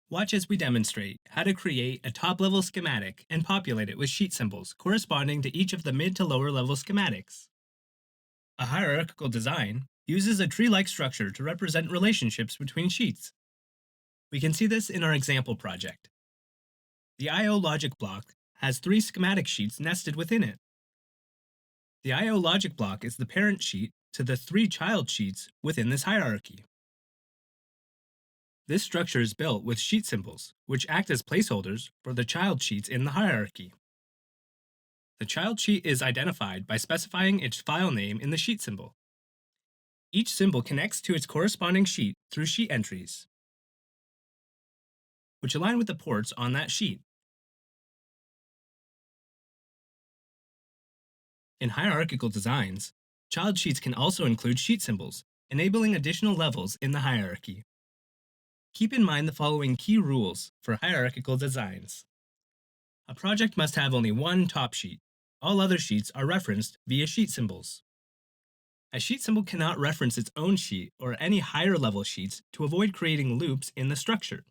Watch as we demonstrate how to create a top-level schematic and populate it with sheet symbols corresponding to each of the mid to lower level schematics. A hierarchical design uses a tree-like structure to represent relationships between sheets. We can see this in our example project. The I/O logic block has three schematic sheets nested within it. The I/O logic block is the parent sheet to the three child sheets within this hierarchy. This structure is built with sheet symbols, which act as placeholders for the child sheets in the hierarchy. The child sheet is identified by specifying its file name in the sheet symbol. Each symbol connects to its corresponding sheet through sheet entries, which align with the ports on that sheet. In hierarchical designs, child sheets can also include sheet symbols, enabling additional levels in the hierarchy. Keep in mind the following key rules for hierarchical designs. A project must have only one top sheet. All other sheets are referenced via sheet symbols. A sheet symbol cannot reference its own sheet or any higher level sheets to avoid creating loops in the structure.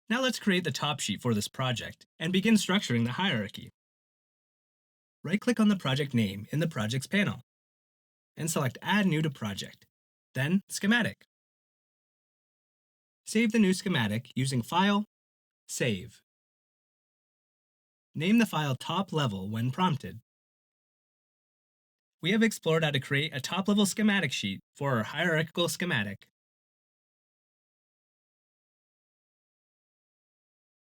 Now let's create the top sheet for this project and begin structuring the hierarchy. Right-click on the project name in the Projects panel and select Add New to Project, then Schematic. Save the new schematic using File, Save. Name the file Top Level when prompted. We have explored how to create a top-level schematic sheet for our hierarchical schematic.